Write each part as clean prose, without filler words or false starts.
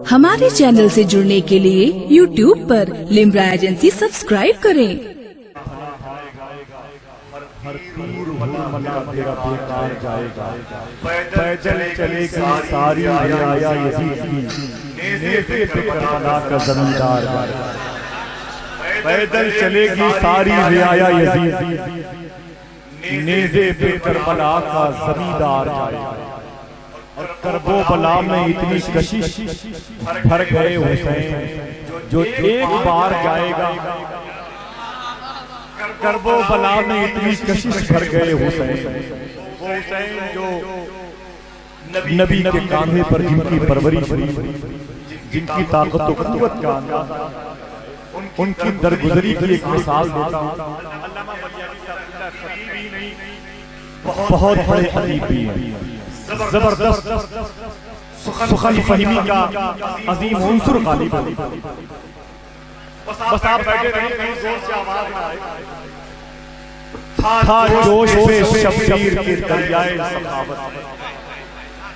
हमारे चैनल से जुड़ने के लिए YouTube पर लिम्रा एजेंसी सब्सक्राइब करें। हर तीर तेरा बेकार जाएगा, पैदल चलेगी सारी रियाया यजीद की, नेज़े पे करबला का जमींदार जाएगा। पैदल चलेगी सारी रियाया यजीद, नेज़े पे करबला का जमींदार जाएगा। और करबो बला में इतनी कशिश भर गए हुसैन जो एक बार जाएगा। करबो बला में इतनी कशिश भर गए हुसैन, वो हुसैन जो नबी के कांधे पर जिनकी परवरिश हुई, जिनकी ताकत और कुव्वत का अंदाजा, उनकी दरगुजरी की एक मिसाल देता हूं। बहुत बड़े अदीब भी हैं, जबरदस्त सुखन फहमी का अजीम उन्सुर गालिब है। बस आप बैठे रहिए, कहीं जोर से आवाज ना आए। था जोश पे शब्बीर के दरियाए सखावत।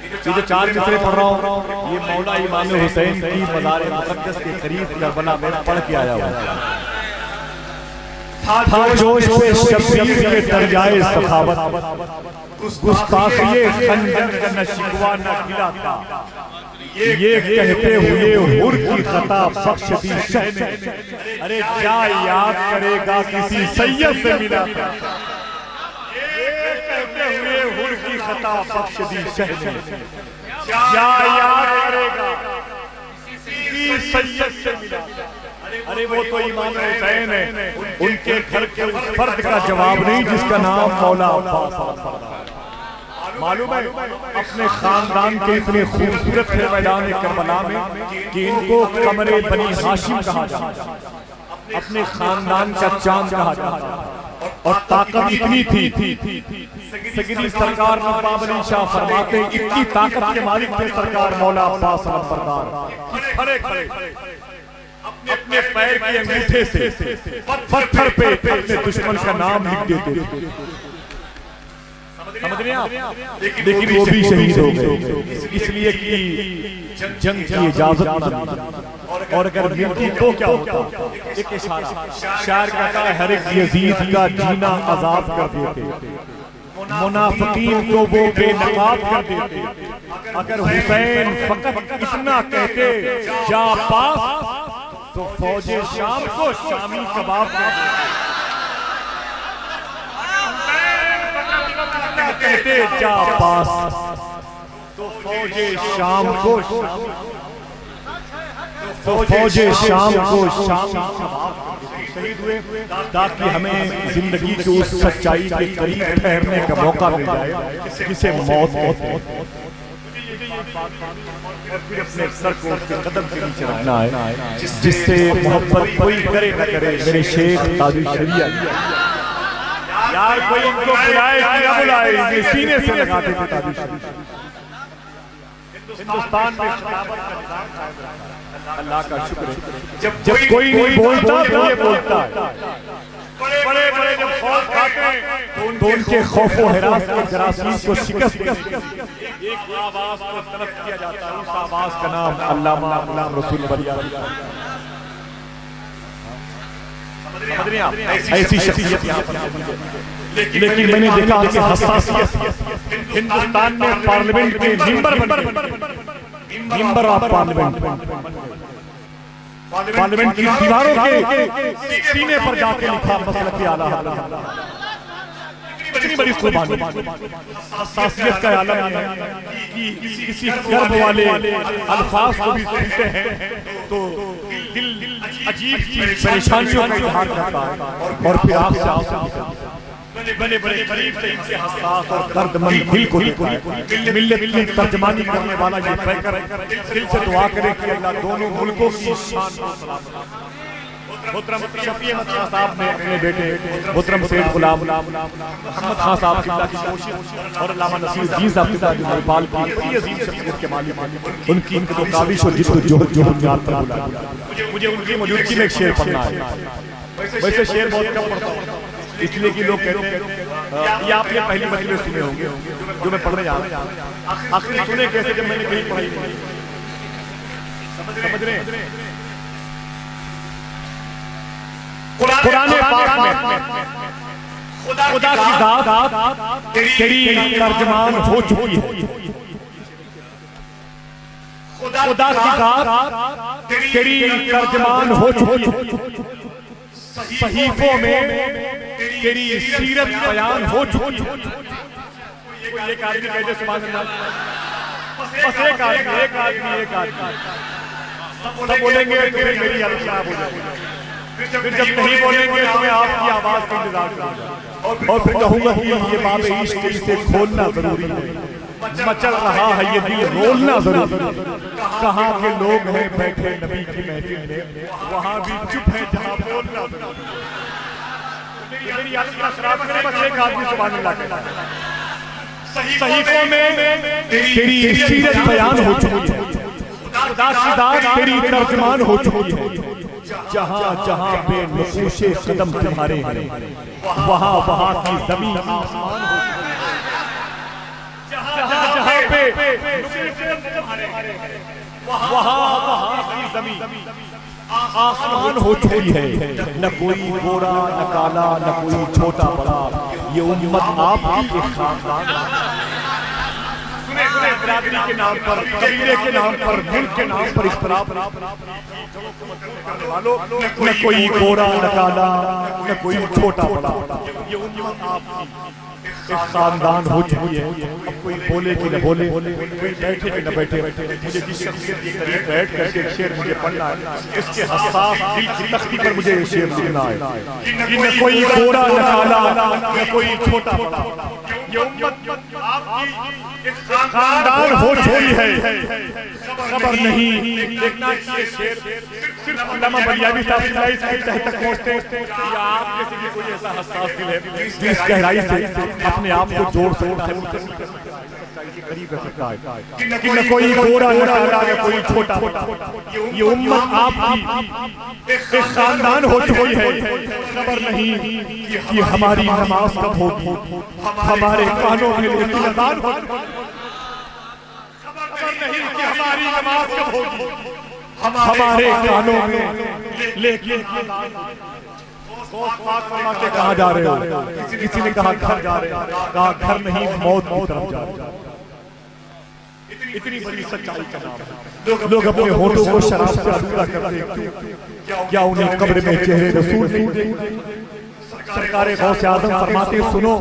ये जो चार मिसरे पढ़ रहा हूँ, ये मौला इमाम हुसैन की मज़ार मुक़द्दस के करीब करबला में पढ़ के आया हुआ। था जोश पे शब्बीर के दरियाए सखावत, गुस्ताखिए खंजर का न शिकवा न गिला था। ये कहते हुए हुर की खता बख्श दी शह ने, अरे क्या याद करेगा किसी सैयद से मिला था। ये कहते हुए हुर की खता बख्श दी शह ने, क्या याद करेगा किसी सैयद से मिला। अरे वो तो इमाम हुसैन है, उनके घर के उस फर्द का जवाब नहीं जिसका नाम मौला अब्बास। मालूम है अपने खानदान के इतने खूबसूरत थे मैदान करबला में कि इनको कमरे बनी हाशिम कहा जाता, अपने खानदान का चांद कहा जाता। और ताकत इतनी थी, सगीरी सरकार नवाब अली शाह फरमाते, इतनी ताकत के मालिक थे सरकार मौला अब्बास नंबरदार। खड़े खड़े अपने पैर के अंगूठे से पत्थर पे अपने दुश्मन का नाम लिख देते थे। समझ रहे हैं आप? लेकिन वो भी शहीद हो गए, इसलिए कि जंग की इजाजत न दी। और अगर मिलती तो क्या होता? एक इशारा शायर कहता है, हर एक यजीद का जीना आजाद कर देते, मुनाफिकीन को वो बेनकाब कर देते। अगर हुसैन फकत इतना कहते जा पास, तो फौजे शाम को शामी कबाब कहते जा पास, तो फौजे शाम को शहीद हुए, ताकि हमें जिंदगी की उस सच्चाई के करीब ठहरने का मौका मिल जाए जिसे मौत कहते हैं। और फिर अपने सर को उसके कदम के नीचे रखना है, जिससे मोहब्बत कोई करे न करे। मेरे शेख ताजु शरिया यार, कोई इनको बुलाए कि न बुलाए, ये सीने से लगाते थे ताजु शरिया। हिंदुस्तान में खिलाफत का निजाम कायम रखा, अल्लाह का शुक्र है। जब कोई नहीं बोलता तो ये बोलता है। बड़े बड़े जब खौफ खाते हैं तो उनके खौफ व हिरास के जरासीम को शिकस्त एक आवाज को तलब किया जाता है। उस आवाज का नाम अल्लामा गुलाम रसूल बरिया। समझ रहे हैं आप? ऐसी शख्सियत यहाँ पर। लेकिन मैंने देखा कि हसासियत हिंदुस्तान में पार्लियामेंट के मेंबर ऑफ पार्लियामेंट की दीवारों के सीने पर जाके लिखा मसलक आला इतनी बड़ी कुर्बानी। हसासियत का आलम है कि किसी गर्व वाले अल्फाज को भी सुनते हैं तो दिल अजीब सी परेशानियों का इजहार करता है। और फिर आपसे बड़े बड़े गरीब से इनसे हसास और दर्दमंद दिल को मिलत की तर्जमानी करने वाला ये कहकर दिल से दुआ करे कि अल्लाह दोनों मुल्कों की शान को सलामत रखे। मोहतरम शफी अहमद खान साहब ने अपने बेटे मोहतरम सैयद गुलाम मोहम्मद खान साहब की कोशिश और अल्लामा नसीरुद्दीन साहब की नेपाल की बड़ी अजीम शख्सियत के मालिक उनकी इनकी काविश और जिद्दोजहद जो बुनियाद पर बुलाया। मुझे उनकी मौजूदगी में एक शेर पढ़ना है। वैसे शेर बहुत कम पढ़ता हूँ इसलिए कि लोग कहते हैं ये आपने पहली मजलिस सुने होंगे जो मैं पढ़ने जा रहा हूँ। आखिर सुने कैसे जब मैंने कहीं पढ़ाई नहीं। समझ रहे हैं? कुरान पाक में खुदा की जात तेरी तर्जमान हो चुकी है। खुदा की जात तेरी तर्जमान हो चुकी है। सहीफों में तेरी सीरत बयान हो चुकी है। एक आदमी कहते सुभान अल्लाह, बस एक आदमी सब बोलेंगे तो फिर मेरी हालत खराब हो जाएगी। फिर जब नहीं बोलेंगे तो मैं आपकी आवाज का इंतजार करूंगा और फिर कहूंगा कि ये बात इश्क से खोलना जरूरी है। मचल रहा है ये दिल रोलना जरूरी है। कहाँ के लोग हैं बैठे नबी की महफिल में, वहाँ भी चुप है जहाँ बोलना जरूरी है। मेरी हालत का खराब करे बस एक आदमी सुभान अल्लाह कहता है। सहीफों में तेरी सीरत बयान हो चुकी है। खुदा की जात तेरी तर्जमान हो चुकी है। जहाँ जहाँ पे नक़ूशे कदम तुम्हारे हैं, वहाँ वहाँ की ज़मीन आसमान हो चुकी है। जहाँ जहाँ पे वहाँ वहाँ की ज़मीन आसमान हो चुकी है। न कोई गोरा न काला न कोई छोटा बड़ा, ये उम्मत आपकी एक खानदान। सुने बिरादरी के नाम पर, कबीले के नाम पर, मुल्क के नाम पर इख्तिलाफ न कोई गोरा न काला न कोई छोटा बड़ा, ये उम्मत आपकी एक खानदान हो चुकी है। अब कोई बोले कि न बोले, कोई बैठे कि न बैठे, मुझे जिस शख्सियत के करीब बैठ करके शेर मुझे पढ़ना है, इसके हसास दिल की तख्ती पर मुझे ये शेर लिखना है कि न कोई गोरा न काला न कोई छोटा बड़ा, ये उम्मत आपकी एक खानदान हो चुकी है। खबर नहीं देखना ये शेर सिर्फ अल्लामा बलियावी साहब की तह तक पहुंचते या आप किसी भी कोई ऐसा हसास दिल है जो इस गहराई से अपने आप को जोड़ सकता के करीब कर सकता है कि न कोई गोरा न काला न कोई छोटा, ये उम्मत आपकी एक खानदान हो चुकी है। खबर नहीं कि हमारी नमाज कब होगी, हमारे कानों में लेकिन अज़ान हो, खबर नहीं कि हमारी नमाज कब होगी, हमारे कानों में लेकिन कहाँ जा रहे हो? किसी ने कहा घर जा रहे हो, कहा घर नहीं मौत की तरफ जा रहे हो। इतनी बड़ी सच्चाई का नाम लोग अपने होठों को शराब से अधूरा करते हैं। क्या उन्हें कब्र में चेहरे रसूल नहीं? सरकारे गौसे आज़म फरमाते सुनो,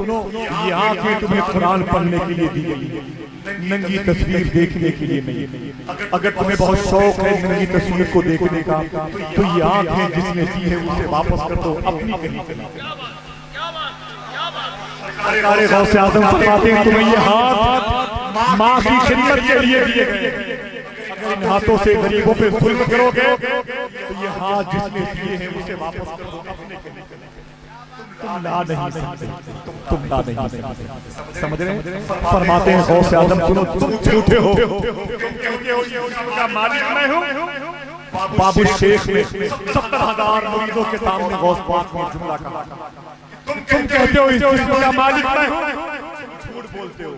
ये आंखें तुम्हें कुरान पढ़ने के लिए दी गई है, नंगी तस्वीर देखने के लिए नहीं। अगर तुम्हें बहुत शौक है नंगी तस्वीर को देखने का, तो ये आंखें जिसने दी है उसे वापस कर दो अपनी कहीं। सरकारे गौसे आज़म फरमाते हैं तुम्हें ये हाथ माँ की खिदमत के लिए दिए गए। अगर इन हाथों से गरीबों पे जुल्म करोगे तो ये हाथ जिसने दिए हैं उसे वापस कर दो अपने कहीं। तुम ला नहीं सकते, तुम ला नहीं सकते। समझ रहे हैं? फरमाते हैं गौसे आज़म सुनो, तुम झूठे हो क्योंकि मालिक मैं हूँ। बाबू शेख ने 70,000 मुरीदों के सामने गौस पाक में जुमला कहा, तुम कहते हो इस जिस्म का मालिक मैं हूँ, झूठ बोलते हो।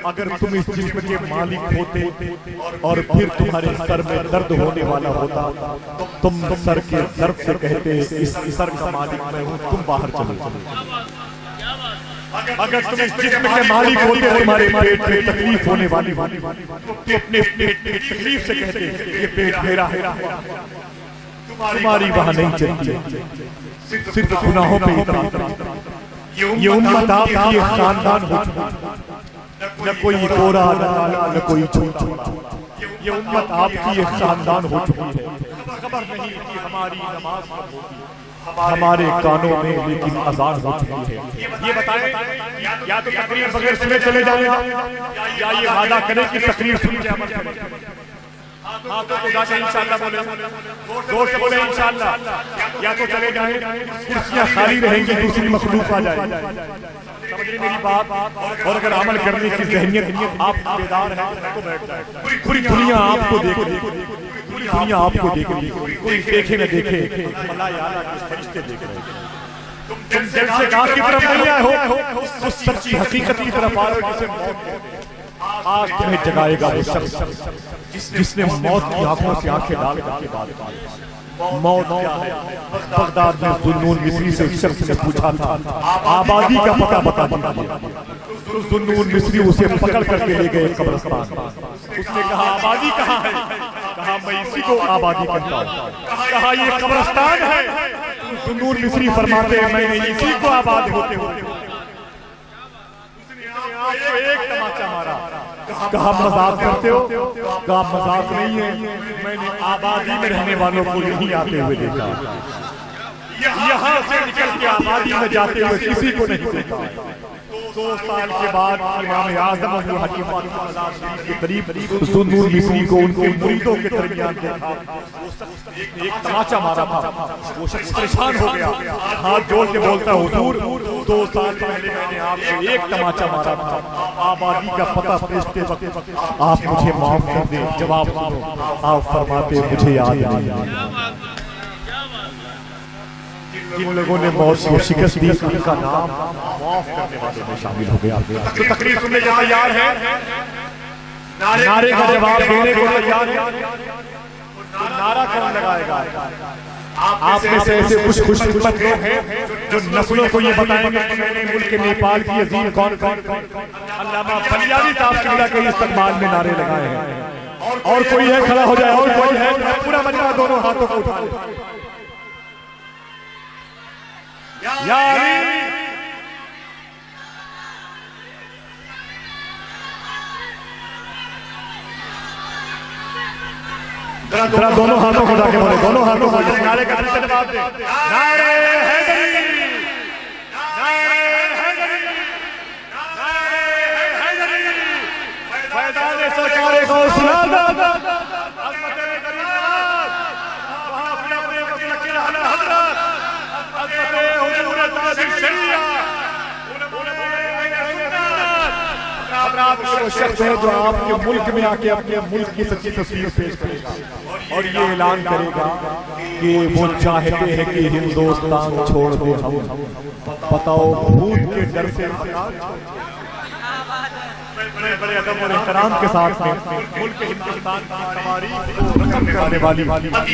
अगर तुम इस जिस्म के मालिक होते और फिर तुम्हारे सर में दर्द होने वाला होता, तुम सर के दर्द से कहते इस सर का मालिक मैं हूँ, तुम बाहर चलो। अगर तुम इस जिस्म के मालिक होते तुम्हारे पेट में तकलीफ होने वाली तो अपने पेट में तकलीफ से कहते ये पेट मेरा है, तुम्हारी वहां नहीं चलती, सिर्फ गुनाहों पे इतना। ये उम्मत आपकी एक खानदान हो चुकी, न कोई गोरा न काला न कोई छोटा, ये उम्मत आपकी एक खानदान हो चुकी है। खबर नहीं कि हमारी नमाज कब होगी, हमारे कानों में लेकिन अज़ान हो चुकी है। ये बताएं या तो तकरीर बगैर सुने चले जाए या ये वादा करें कि तकरीर सुन के अमल करें। हाँ तो खुदा से इंशाअल्लाह बोले, जोर से बोले इंशाअल्लाह। या तो चले जाएं, कुर्सियां खाली रहेंगी, दूसरी मखलूक आ जाए। समझ रही मेरी बात? और अगर अमल करने की ज़हनियत आप बेदार है तो बैठ जाए। पूरी दुनिया आपको देखे, पूरी दुनिया आपको देखे, कोई देखे न देखे, फरिश्ते देख रहे हैं। तुम जैसे घास की तरफ नहीं आए हो, उस सच्ची हकीकत की तरफ आ रहे हो जिसे मौत कहते हैं। आज तुम्हें जगाएगा वो शख्स जिसने मौत की आंखों से आंखें डाल करके बात की। मौत क्या है? बगदाद में जुन्नून मिस्री से एक शख्स ने पूछा था, आबादी का पता बता दीजिए। जुन्नून मिस्री उसे पकड़ करके ले गए कब्रिस्तान। उसने कहा, आबादी कहाँ है? कहा, मैं इसी को आबादी कहता हूँ। कहा, ये कब्रिस्तान है? जुन्नून मिस्री फरमाते हैं, मैंने इसी को आबाद होते हुए एक तमाचा मारा। कहा, मजाक करते हो? कहा, मजाक नहीं है, मैंने आबादी में रहने वालों को यहीं आते हुए देखा। यहाँ से निकल के आबादी में जाते हुए किसी को नहीं देखा। 2 साल के बाद इमाम आज़म अबू हनीफा के करीब जुन्नून मिस्री को उनके मुरीदों के दरमियान देखा। एक तमाचा मारा था, वो शख्स परेशान हो गया, हाथ जोड़ के बोलता, हुजूर 2 साल पहले मैंने आपसे एक तमाचा मारा था, आबादी का पता पूछते वक्त आप मुझे माफ कर दें। जवाब सुनो, आप फरमाते, मुझे याद नहीं। जिन लोगों ने मौत को शिकस्त दी, उनका नाम माफ करने वालों में शामिल हो गया। तो तकरीर सुनने के तैयार है, नारे का जवाब देने को तैयार है। तो नारा कौन लगाएगा? आप में से ऐसे कुछ खुशकिस्मत लोग हैं जो नस्लों को ये बताएंगे कि मैंने मुल्क नेपाल की अजीम कौन अल्लामा बलियानी साहब किबला के इस्तकबाल में नारे लगाए हैं। और कोई है खड़ा हो जाए, और कोई है पूरा मजमा दोनों हाथों को उठा ले। जरा दोनों हाथों को उठाके बोले, दोनों हाथों को नारे का जवाब दे। नारे हैदरी, नारे हैदरी, नारे हैदरी, फैज़ान सरकार गौसलादा, अज़मत करीमात, वहाँ अपने अपने मुस्तकिल आला हज़रत, अज़मत हुजूर ताज शरिया, वो शख्स है जो आपके मुल्क में आके अपने मुल्क की सच्ची तस्वीर पेश करेगा और ये ऐलान करेगा कि वो चाहते हैं कि हिंदुस्तान छोड़ दे हम। बताओ, भूत के डर से बड़े अदब और एहतराम के साथ में मुल्क हिंदुस्तान की तवारीख को रकम करने वाली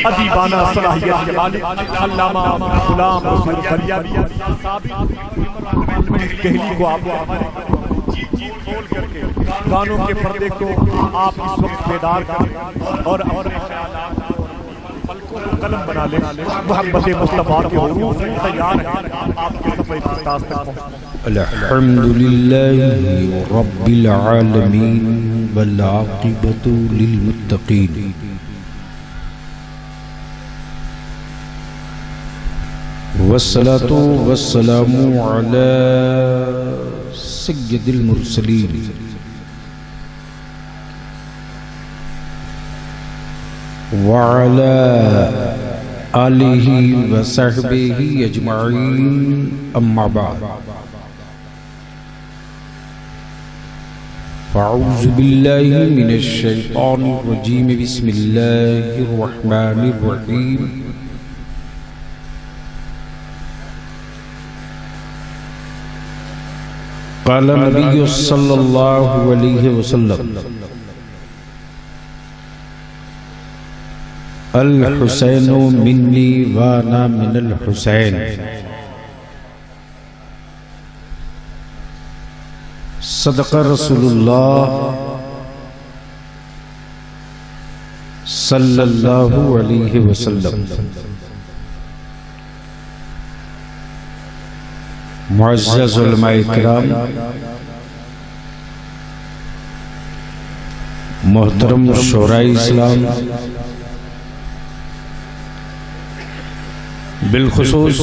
अदीबाना सलाहियत के मालिक अल्लामा गुलाम रसूल फरियादी कहली को आप खोल करके गानों के पर्दे को आप इस वक्त बेदार करें और पलकों को कलम बना लें। मोहब्बत मुस्तफा के हुरूफ तैयार हैं आपके सफर इख्तिताम तक। अल्हम्दुलिल्लाहि रब्बिल आलमीन वल आक़िबतु लिल मुत्तक़ीन। वस्सलातु वस्सलामु अला सय्यदिल मुरसलीन व अला आलिहि व सहबिहि अजमईन, अम्मा बाद। फ़अऊज़ु बिल्लाहि मिनश शैतानिर रजीम, बिस्मिल्लाहिर रहमानिर रहीम। क़ाल नबी सल्लल्लाहु अलैहि वसल्लम, अल हुसैनु मिन्नी व अना मिनल हुसैन। सदक़ रसूलुल्लाह सल्लल्लाहु अलैहि वसल्लम। मुअज़्ज़ज़ उलमाए किराम, मोहतरम शोराए इस्लाम, बिलखुसूस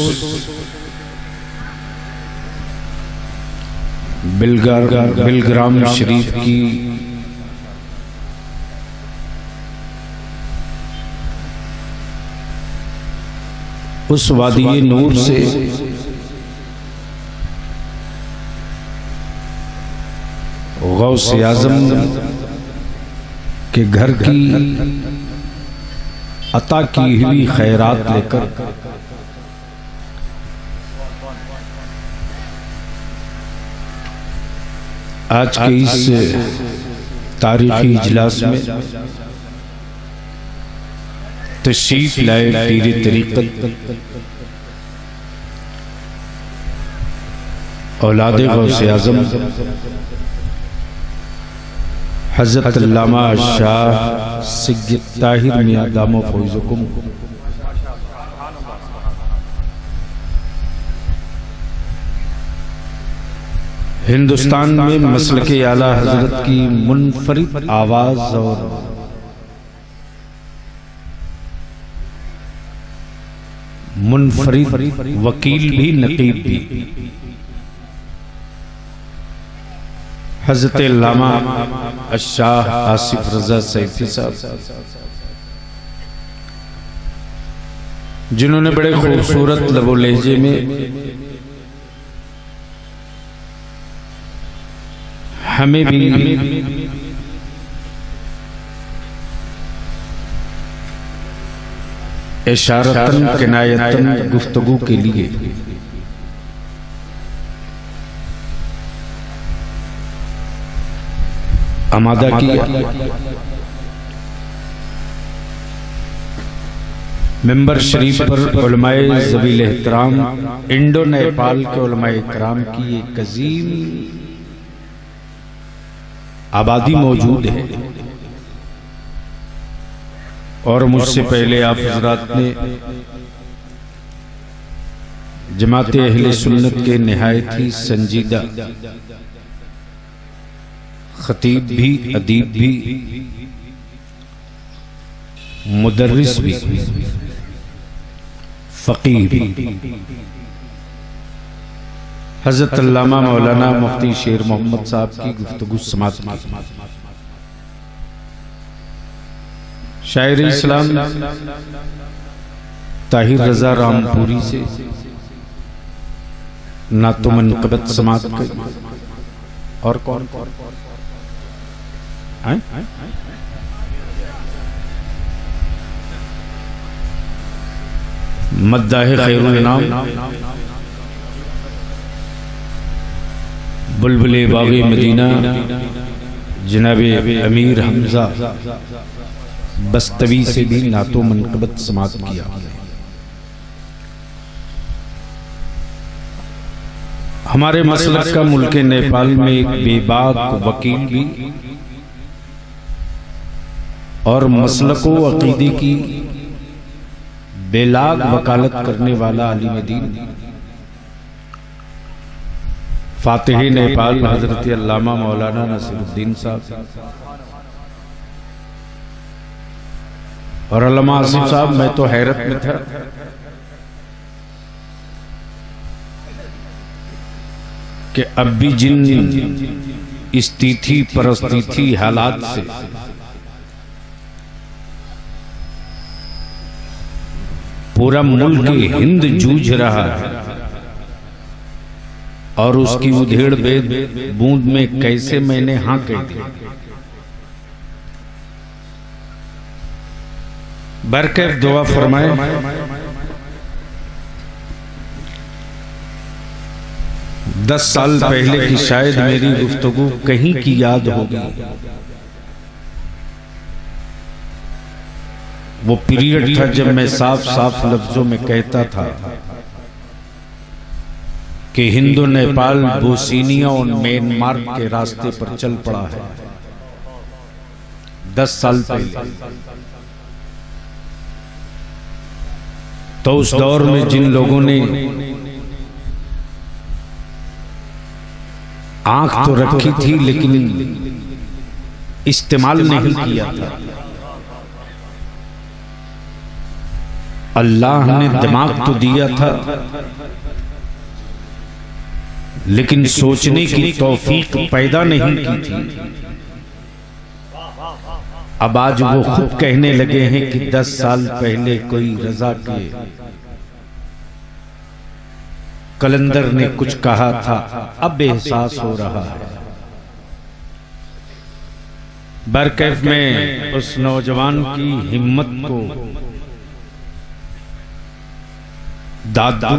बिलग्राम शरीफ की उस वादी नूर से गौसे आज़म के घर की अता की हुई खैरात लेकर आज के इस तारीखी इजलास में तशरीफ लाए पीर तरीक़त औलादे गौसे आज़म हज़रत अल्लामा शाह सय्यद ताहिर मियां दामो फ़ैज़ुकुम हिंदुस्तान में मसलके आला हजरत की मुनफरिद आवाज और मुनफरिद वकील भी नकीब भी हजरत अल्लामा शाह आसिफ रजा सैफी साहब, जिन्होंने बड़े खूबसूरत लबो लहजे में हमें भी इशारतन किनायतन गुफ्तगू के लिए आमादा किया। मिंबर शरीफ पर उलमाए ज़वील एहतराम इंडो नेपाल के उलमाए इकराम की एक अजीम आबादी मौजूद है और मुझसे पहले आप हज़रात ने जमाते अहले सुन्नत के निहायत ही संजीदा खतीब भी, अदीब भी, मुदर्रिस भी, फ़क़ीह भी हज़रत अल्लामा मौलाना मुफ्ती शेर मोहम्मद साहब की गुफ्तगू समात की। शायर इस्लाम ताहिर रजा रामपुरी से ना तो मनक़बत समात की और कौन मद्दाह खैरुल नाम बुलबुले बाग़े मदीना जनाबे अमीर हमजा बस्तवी से भी नातो मनक़बत समात किया। हमारे मसलक का मुल्क नेपाल में एक बेबाक वकील भी और मसलको अक़ीदे की बेलाग वकालत करने वाला आलिम दीन फातिह नेपाल हजरत अल्लामा मौलाना नसीरुद्दीन साहब और अल्लामा आसिफ साहब, मैं तो हैरत में था कि अब भी जिन स्थिति परिस्थिति हालात से पूरा मुल्क हिंद जूझ रहा है और उसकी उधेड़ बेद बूंद में कैसे मैंने हाँ कह दी। बरकत दुआ फरमाए। 10 साल पहले की शायद मेरी गुफ्तगू कहीं की याद होगी। वो पीरियड था जब मैं साफ साफ लफ्जों में कहता था कि हिंदू नेपाल बोस्निया और म्यांमार के रास्ते पर चल पड़ा है। 10 साल पहले तो उस दौर में जिन लोगों ने आंख तो रखी थी लेकिन इस्तेमाल नहीं किया था, अल्लाह ने दिमाग तो दिया था लेकिन सोचने की तौफीक पैदा नहीं की थी। अब आज वो खुद कहने लगे हैं कि 10 साल पहले कोई रजा के कलंदर ने कुछ कहा था, अब एहसास हो रहा है। बरकैफ में उस नौजवान की हिम्मत को दादू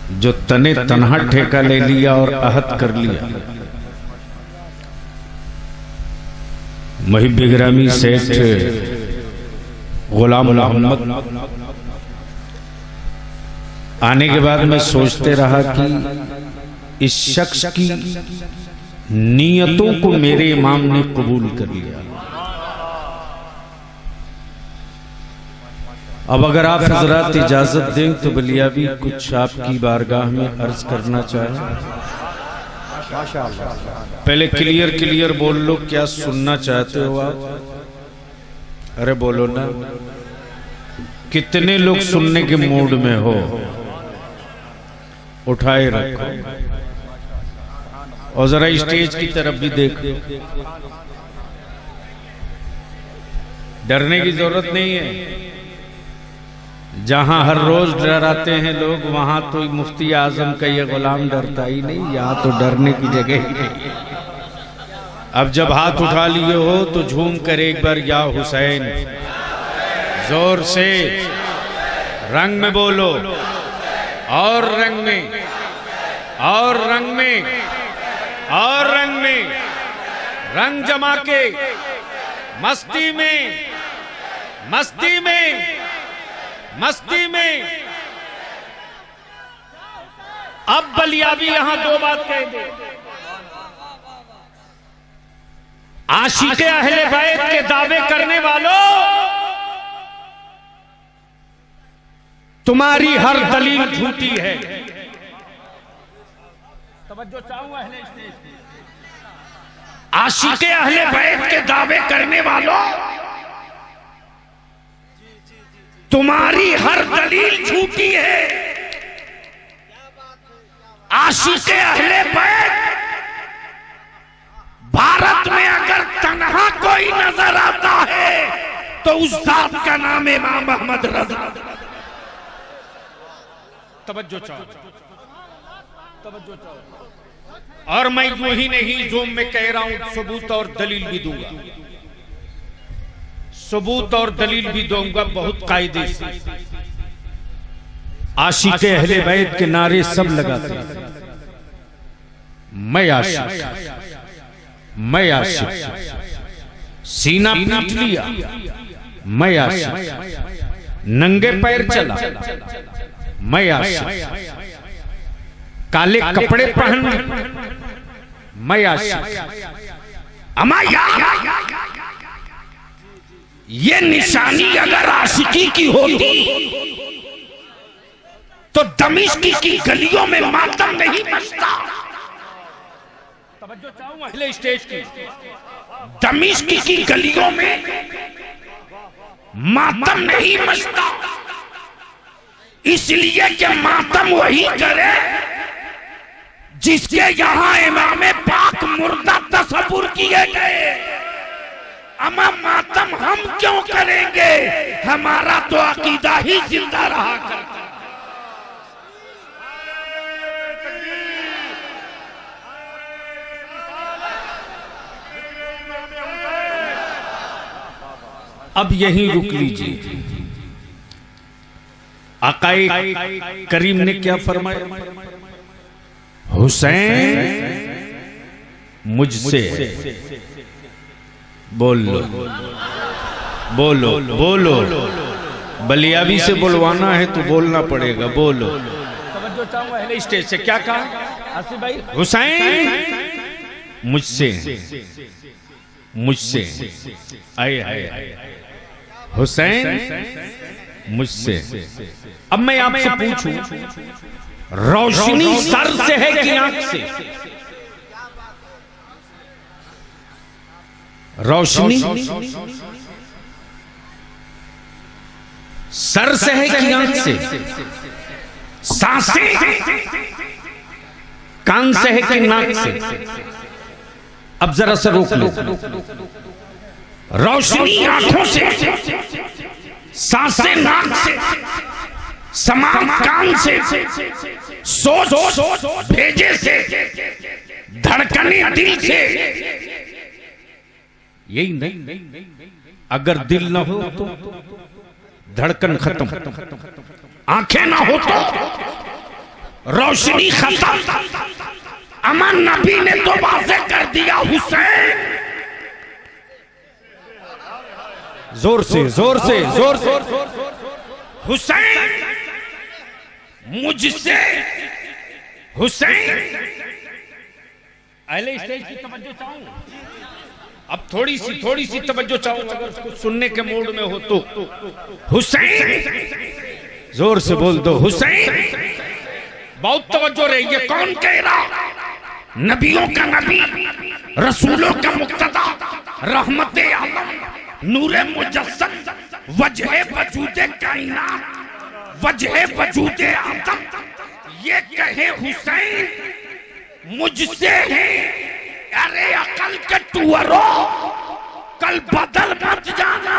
जो तने तनहा ठेका ले लिया और आहत कर लिया। मुहिब गिरामी सेठ गुलाम मोहम्मद आने के बाद मैं सोचते रहा कि इस शख्स की नीयतों को मेरे इमाम ने कबूल कर लिया। अब अगर आप हजरात इजाजत दें तो बलियाबी कुछ आपकी बारगाह में अर्ज करना चाहे। पहले क्लियर बोल लो, क्या सुनना चाहते हो आप? अरे बोलो ना, कितने लोग सुनने के मूड में हो? उठाए रखो और जरा स्टेज की तरफ भी देखो। डरने की जरूरत नहीं है। जहां हर रोज डराते हैं लोग, वहां तो मुफ्ती आजम का ये गुलाम डरता ही नहीं। यहां तो डरने की जगह ही नहीं। अब जब हाथ उठा लिए हो तो झूम कर एक बार या हुसैन जोर से रंग में बोलो, और रंग में, और रंग में, और रंग में, रंग जमा के मस्ती में, मस्ती में, मस्ती में। अब बलियाबी यहां दो बात कह दे। आशिक़े अहले बैत के दावे करने वालों, तुम्हारी हर दलील झूठी है। तवज्जो चाहूंगा अहले स्टेज पे। आशिक़े अहले बैत के दावे करने वालों, तुम्हारी हर दलील झूठी है। आशिक़े अहले बैत भारत में अगर तन्हा कोई नजर आता है तो उस जात का नाम इमाम अहमद रज़ा। तवज्जो चाहो, तवज्जो चाहो। और मैं यूं ही नहीं जो मैं कह रहा हूं, सबूत और दलील भी दूंगा, सबूत और दलील भी दूंगा बहुत कायदे से। आशिक़े अहले बैत के नारे सब लगाते हैं। मैं आशिक़, मैं आशिक़, सीना पीट लिया, मैं आशिक़, नंगे पैर चला, मैं आशिक़, काले कपड़े पहन, मैं आशिक़। अमा ये निशानी अगर आशिकी की होती तो दमिश्क की गलियों में मातम नहीं मचता। तवज्जो चाहूंगा अहले स्टेज की। दमिश्क की गलियों में मातम नहीं मचता, इसलिए कि मातम वही करे जिसके यहां इमाम पाक मुर्दा तस्वुर किए गए। अमा मातम हम क्यों करेंगे? हमारा तो अकीदा ही जिंदा रहा करता। अब यहीं रुक लीजिए। आकाए करीम ने क्या फरमाया? हुसैन मुझसे बोलो, बोलो, बोलो। बलियाबी से बुलवाना है तो बोलना पड़ेगा, बोलो। तवज्जो चाहूंगा अहले स्टेज से। क्या कहा आसिफ भाई? हुसैन मुझसे, मुझसे, आए आए हुसैन मुझसे। अब मैं आपसे पूछूं, रोशनी सर से है कि आंख से? रोशनी सर से है कि आंख से? सांसें कान से है कि नाक से? अब जरा सा रोक लो। रोशनी आंखों से, सांसें नाक से, समान कान से, सोच भेजे से, धड़कने दिल से। यही नहीं, अगर दिल ना हो तो धड़कन खत्म, आंखें ना हो तो रोशनी खत्म। अमन नबी ने तो वाज़ेह कर दिया, हुसैन। जोर से जोर से जोर से, हुसैन मुझसे, हुसैन। अहले स्टेज की तवज्जो चाहूं, अब थोड़ी सी तवज्जो चाहूं, अगर कुछ सुनने के मूड में हो तो। हुसैन, जोर से बोल दो, हुसैन। बहुत तवज्जो रही है। कौन कह रहा? नबियों का नबी, रसूलों का मुक्तदा, रहमत आलम, नूरे मुजस्सम, वजह वजूदे कायनात, वजह वजूदे आदम, ये कहे हुसैन मुझसे है। अरे अकल के टुअरो, कल बदल मत जाना।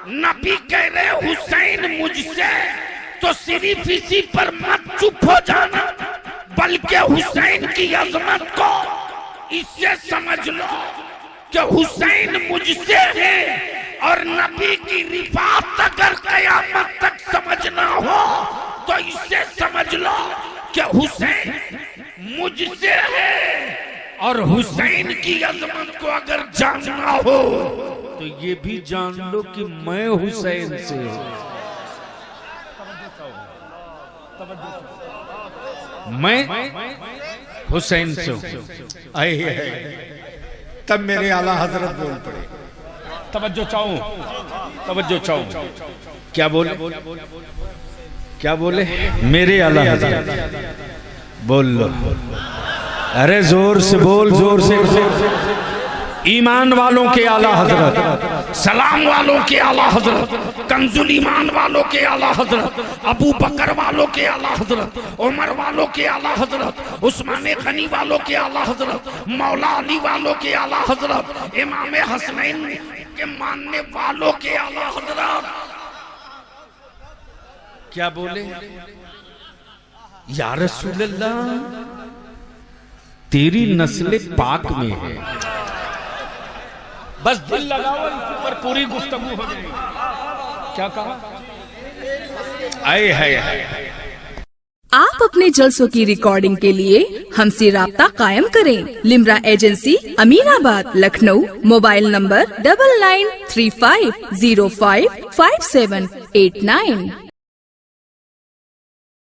नबी कह रहे हुसैन मुझसे, तो सिर्फ इसी पर मत चुप हो जाना, बल्कि हुसैन की अजमत को इससे समझ लो कि हुसैन मुझसे है। और नबी की रिफात अगर कयामत तक समझना हो तो इससे समझ लो कि हुसैन मुझसे है। और हुसैन की अजमत को अगर जानना हो तो ये भी जान लो कि मैं हुसैन से हूं। मैं हुसैन से हूं। तब मेरे आला हजरत बोल पड़े। तवज्जो चाहूं, तवज्जो चाहूं। क्या बोले? क्या बोले? मेरे आला हजरत। बोल लो, अरे जोर से बोल, जोर से। ईमान वालों के आला हजरत, सलाम वालों के आला हजरत, कंजुल ईमान वालों के आला हजरत, अबू बकर वालों के आला हजरत, उमर वालों के आला हजरत, उस्मान गनी वालों के आला हजरत, मौला अली वालों के आला हजरत, इमाम हसनैन के मानने वालों के आला हजरत। क्या बोले? या रसूल अल्लाह, तेरी नस्ल पाक में है। बस दिल लगाओ, इस पर पूरी गुफ्तगू हो गई। क्या कहा? आए है। आप अपने जलसों की रिकॉर्डिंग के लिए हमसे राब्ता कायम करें। Limra agency, Aminabad, Lucknow. Mobile number 9935055789।